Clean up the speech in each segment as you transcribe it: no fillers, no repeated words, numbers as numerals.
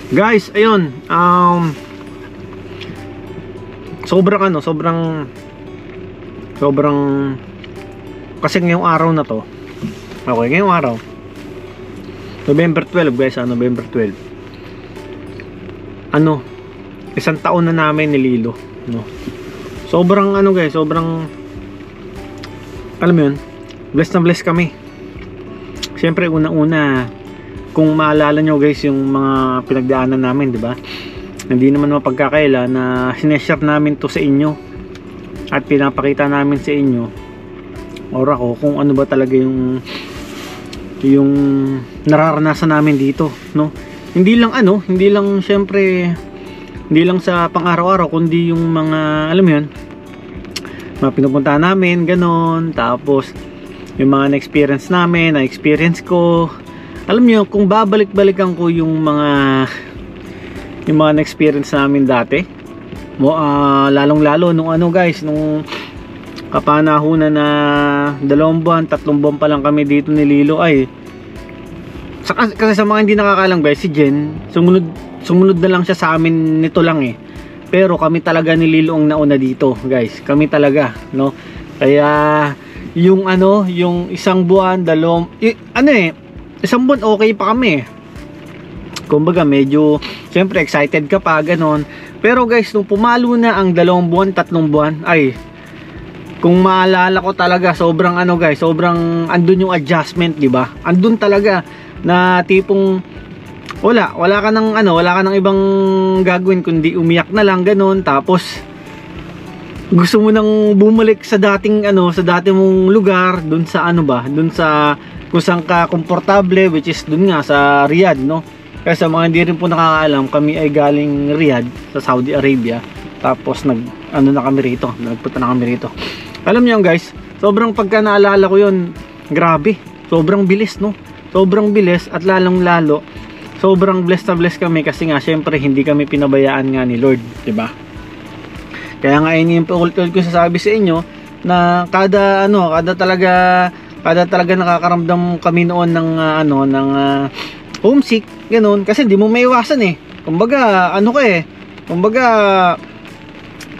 Guys, ayun, sobrang kasi ngayong araw na to. Okay, ngayong araw November 12 guys, November 12. Isang taon na namin ni Lilo, no. Sobrang guys, sobrang alam mo yun, blessed na blessed kami. Siyempre unang-una, kung maalala nyo guys yung mga pinagdaanan namin, di ba? Hindi naman mapagkakaila na sineshare namin to sa inyo at pinapakita namin sa inyo or ako kung ano ba talaga yung nararanasan namin dito, no? Hindi lang syempre, hindi lang sa pang-araw-araw, kundi yung mga, alam mo yun, mga pinupuntahan namin, ganon. Tapos yung mga na-experience namin, na-experience ko. Alam niyo, kung babalik-balikan ko yung mga na-experience namin dati, lalong-lalo nung guys, nung kapanahunan na 2 buwan, 3 buwan pa lang kami dito ni Lilo, ay kasi sa mga hindi nakakalam guys, si Jen sumunod na lang siya sa amin nito lang eh. Pero kami talaga ni Lilo ang nauna dito guys, kami talaga, no? Kaya yung yung 1 buwan, 1 buwan okay pa kami. Kumbaga medyo siyempre excited ka pa ganon. Pero guys, nung pumalo na ang 2 buwan, 3 buwan, ay kung maalala ko talaga, sobrang guys, sobrang andun yung adjustment, di ba? Andun talaga na tipong wala ka nang ibang gagawin kundi umiyak na lang ganon. Tapos gusto mo nang bumalik sa dating sa dati mong lugar, dun sa dun sa kung saan ka komportable, which is dun nga sa Riyadh, no? Kasi sa mga hindi rin po nakakaalam, kami ay galing Riyadh sa Saudi Arabia. Tapos na kami rito, nagpunta na kami rito. Alam niyo guys, sobrang pagka naalala ko yun, grabe, sobrang bilis, no? Sobrang bilis, at lalong lalo sobrang blessed na blessed kami kasi nga syempre hindi kami pinabayaan nga ni Lord, di ba? Kaya nga yun yung paulit-ulit ko sasabi sa inyo na kada talaga nakakaramdam kami noon ng homesick, ganoon, kasi hindi mo maiwasan eh. Kumbaga kumbaga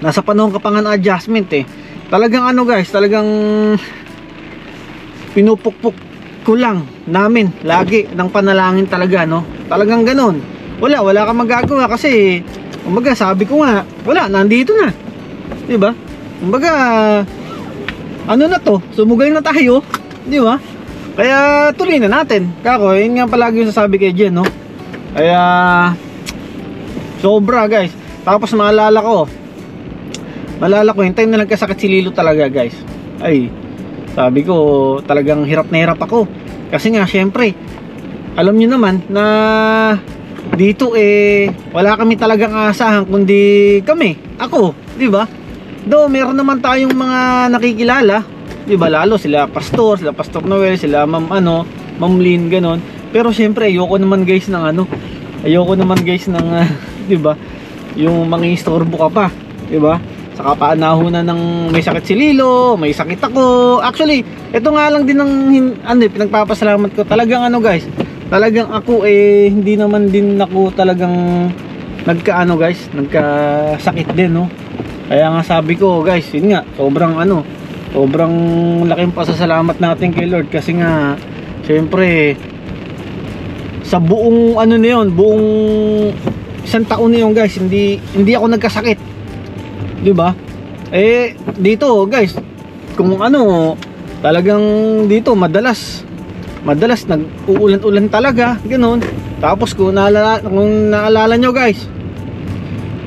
nasa panahon ka pa nga ng adjustment eh. Talagang guys, talagang pinupukpuk ko lang namin lagi ng panalangin talaga, no? Talagang ganoon. Wala kang magagawa kasi kumbaga sabi ko nga, nandito na. 'Di ba? Kumbaga na to, sumugay na tayo, 'di ba? Kaya tuloy na natin. Kako, yun nga palagi yung sasabi kay Jen, no? Kaya sobra guys. Tapos maalala ko hintay na nagkasakit si Lilo talaga guys. Ay, sabi ko talagang hirap na hirap ako. Kasi nga syempre, alam niyo naman na dito wala kami talagang asahan kundi ako, 'di ba? Do meron naman tayong mga nakikilala, 'di ba? Lalo sila Pastor Noel, sila Ma'am Lynn, ganon. Pero syempre ayoko naman guys ng 'di ba? Yung mangistorbo ka pa, 'di ba? Saka paanahunan ng may sakit si Lilo, may sakit ako. Actually, ito nga lang din ng pinagpapasalamat ko. Talagang guys, talagang ako hindi naman din ako talagang nagkasakit din, no? Kaya nga sabi ko guys, yun nga, sobrang laking pasasalamat natin kay Lord kasi nga syempre sa buong buong 1 taon na yun guys, hindi ako nagkasakit, 'di ba? Dito guys, kung talagang dito madalas nag-uulan-ulan talaga, ganoon. Tapos kung naalala nyo guys,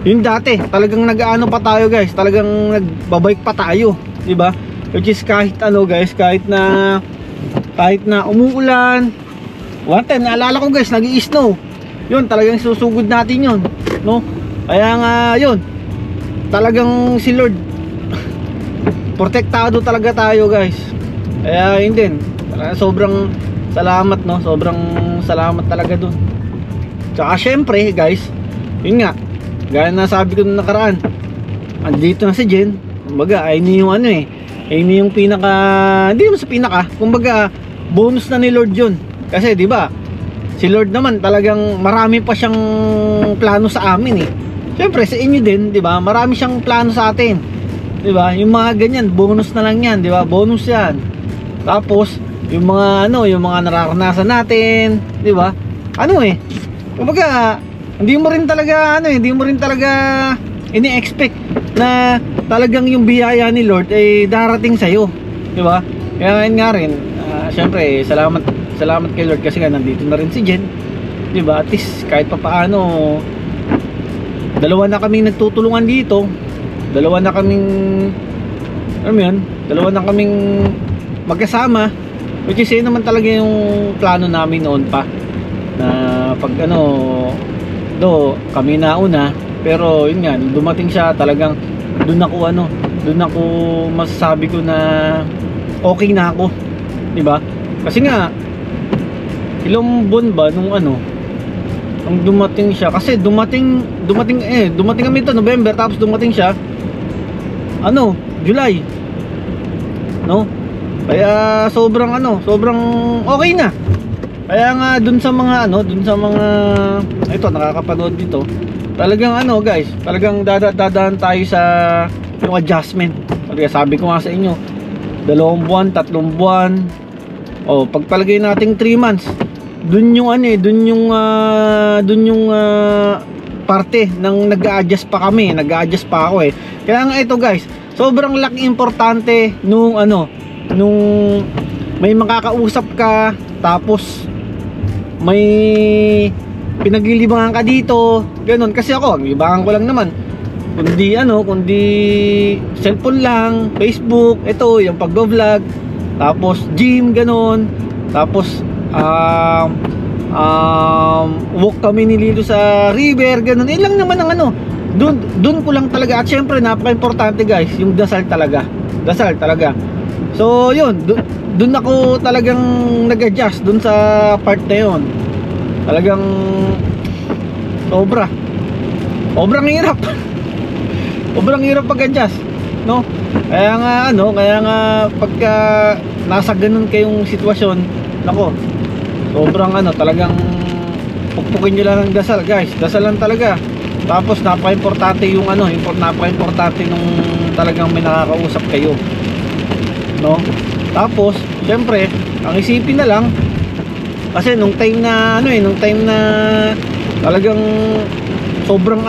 yung dati talagang pa tayo guys, talagang nagbabike pa tayo, 'di ba? Which is kahit guys, kahit na umuulan. One time naalala ko guys, nag-i-snow. Yun, talagang susugod natin yun, no? Kaya nga yun, talagang si Lord protektado talaga tayo guys. Kaya yun din, sobrang salamat, no? Sobrang salamat talaga dun. Tsaka syempre guys, yun nga, gaya na sabi ko nung nakaraan, andito na si Jen. Kumbaga ay yung yung pinaka, hindi mo sa pinaka, kumbaga bonus na ni Lord yun. Kasi di ba Si Lord naman talagang marami pa siyang plano sa amin eh. Siyempre sa inyo din, 'di ba? Marami siyang plano sa atin. 'Di ba? Yung mga ganyan, bonus na lang 'yan, 'di ba? Bonus 'yan. Tapos yung mga yung mga nararanasan natin, 'di ba? Kumbaga, hindi mo rin talaga ini-expect na talagang yung biyaya ni Lord ay darating sa iyo, 'di ba? Kaya nga rin, syempre, salamat kay Lord kasi nga nandito na rin si Jen, 'di ba? At least kahit papaano dalawa na kaming nagtutulungan dito. Dalawa na kaming magkasama, which is yun naman talaga yung plano namin noon pa na pag kami nauna, pero yun nga, dumating siya talagang doon ako masasabi ko na okay na ako, 'di ba? Kasi nga ilang buwan ba nung dumating siya, kasi dumating kami ito November, tapos dumating siya July, no? Kaya sobrang okay na. Kaya nga dun sa mga ito nakakapanood dito, talagang guys, talagang dadaan tayo sa yung adjustment. Kaya sabi ko nga sa inyo, 2 buwan, 3 buwan, pagpalagay nating 3 months, dun yung parte ng nag-a-adjust pa ako eh. Kaya nga ito guys, sobrang laking importante nung may makakausap ka, tapos may pinaglilibangan ka dito, ganun. Kasi ako, ang libangan ko lang naman kundi cellphone lang, Facebook, ito yung pag-vlog, tapos gym, ganun. Tapos walk kami ni Lilo sa river, ganun. Lang naman ang dun ko lang talaga. At syempre napaka-importante guys, yung dasal talaga. So yun, dun ako talagang nag-adjust dun sa part na yun. Talagang sobrang hirap. Sobrang hirap pag-adjust, no? Kaya nga pagka nasa ganun kayong sitwasyon, nako, sobrang talagang pukpukin nyo lang ng dasal guys. Dasal lang talaga. Tapos napaka-importante yung napaka-importante nung talagang may nakakausap kayo, no? Tapos syempre ang isipin na lang, kasi nung time na talagang sobrang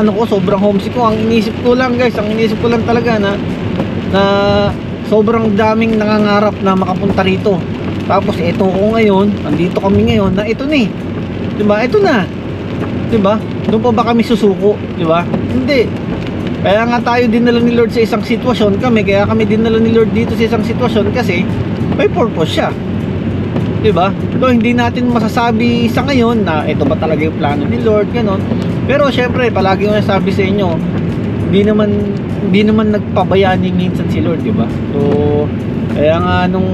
homesick ko. Ang iniisip ko lang talaga na sobrang daming nangangarap na makapunta rito. Tapos ito ko ngayon, andito kami ngayon na ito na eh. 'Di ba? Ito na. 'Di ba? Doon pa ba kami susuko, 'di ba? Hindi. Kaya nga tayo dinala ni Lord sa isang sitwasyon, kaya kami dinala ni Lord dito sa isang sitwasyon kasi may purpose siya. 'Di ba? So hindi natin masasabi sa ngayon na ito ba talaga yung plano ni Lord, ganon. Pero syempre, palagi ko nasabi sa inyo, hindi naman nagpabayani minsan si Lord, 'di ba? So kaya nga nung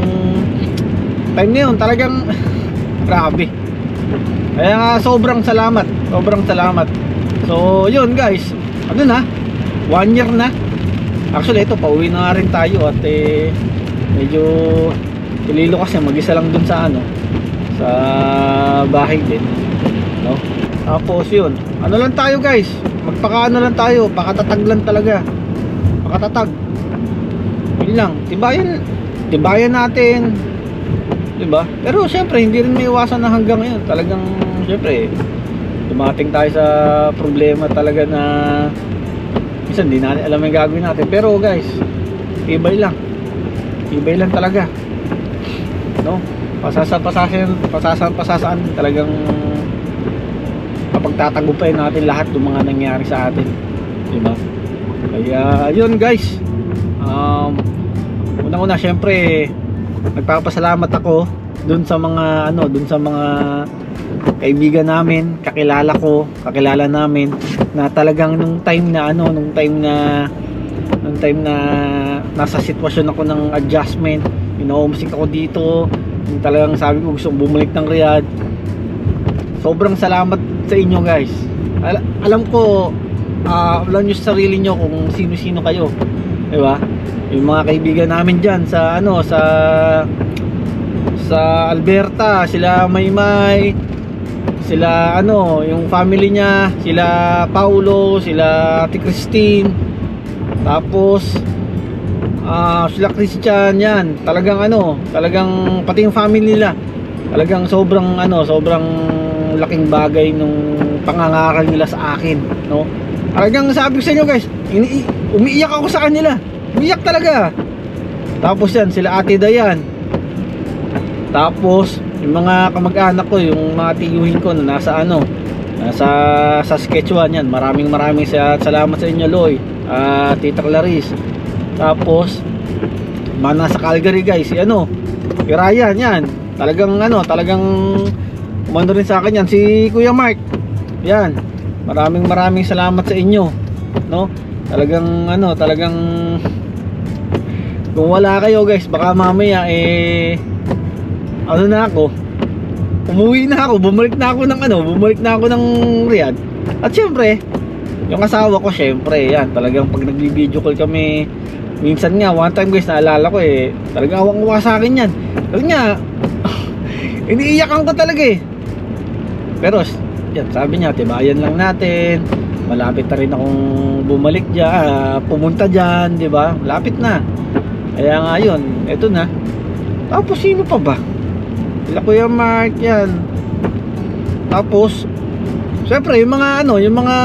time na yun, talagang grabe. Kaya nga sobrang salamat. So yun guys, 1 year na. Actually ito, pauwi na nga rin tayo. At medyo Lilo kasi mag-isa lang dun sa sa bahay din, no? Tapos yun, lang tayo guys, pakatatag lang talaga. Pakatatag, yun lang, tibayan natin, 'di ba? Pero syempre hindi rin may iwasan na hanggang ngayon talagang syempre dumating tayo sa problema talaga na minsan hindi natin alam yung gagawin natin. Pero guys, tibay lang talaga, no? Pasasaan talagang kapagtatagumpayan natin lahat ng mga nangyari sa atin, 'di ba? Kaya yun guys, unang-una syempre nagpapasalamat ako dun sa mga kaibigan namin, kakilala namin na talagang nung time na nasa sitwasyon ako ng adjustment, homesick ako dito, yung talagang sabi ko gusto kong bumalik ng Riyadh. Sobrang salamat sa inyo guys. Alam ko, alam nyo sa sarili nyo kung sino-sino kayo, diba? Yung mga kaibigan namin dyan sa sa Alberta, sila Maymay, sila ano, yung family niya, sila Paulo, sila Ate Christine, tapos sila Christian, yan. Talagang ano, talagang pati yung family nila. Talagang sobrang ano, sobrang laking bagay nung pangangaral nila sa akin, no? Talagang sabi ko sa inyo guys, umiiyak ako sa kanila. Umiiyak talaga. Tapos yan, sila Ate Dayan. Tapos yung mga kamag-anak ko, yung mga tiyuhin ko na nasa ano, nasa Saskatchewan, yan. Maraming salamat sa inyo, Loy, Tita Clarice. Tapos mga nasa Calgary guys, si ano, si Ryan, yan. Talagang ano, talagang umano rin sa akin yan, si Kuya Mark. Yan. Maraming salamat sa inyo, no? Talagang ano, talagang kung wala kayo guys, baka mamaya ano na ako, umuwi na ako, bumalik na ako ng Riyadh. At syempre, yung asawa ko, syempre, yan, talagang pag nagbi-video call kami, minsan nga, one time guys, naalala ko talagang awang-awa sa akin yan. Kasi nga, iniiyakan ko talaga Pero, yan, sabi niya, tibayan lang natin. Malapit na rin akong bumalik dyan, pumunta dyan, di ba? Malapit na. Kaya nga yun, eto na. Tapos, sino pa ba? Sila Kuya Mark, yan. Tapos, syempre, yung mga ano, yung mga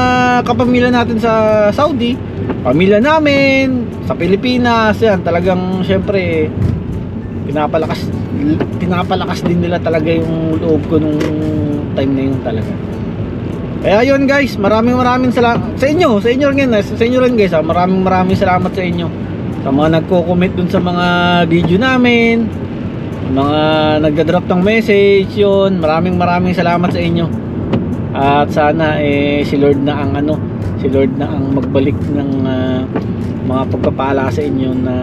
kapamilya natin sa Saudi, pamilya namin sa Pilipinas, yan, talagang syempre pinapalakas din nila talaga yung loob ko nung time na yun talaga. Kaya yun guys, maraming salamat sa inyo rin guys, maraming salamat sa inyo, sa mga nagko-comment dun sa mga video namin, mga nagda-drop ng message, yun, maraming salamat sa inyo. At sana si Lord na ang magbalik ng mga pagpapala sa inyo na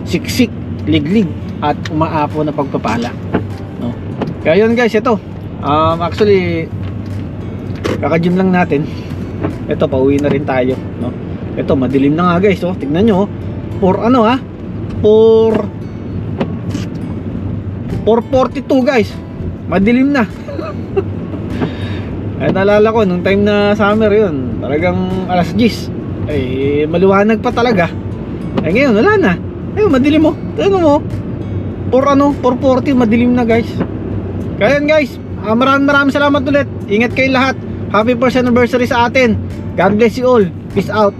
siksik, liglig at umaapo na pagpapala, no? Kaya yun guys, ito actually kaka-gym lang natin. Ito, pauwi na rin tayo, no? Ito, madilim na nga guys, tignan nyo, 4:42 guys, madilim na. Ay, naalala ko nung time na summer yun, talagang alas 10 maliwanag pa talaga. Ngayon wala na, madilim mo. Tignan mo, 4:40, madilim na guys. Kaya yun guys, maraming salamat ulit. Ingat kayo lahat. Happy 1st anniversary sa atin. God bless you all. Peace out.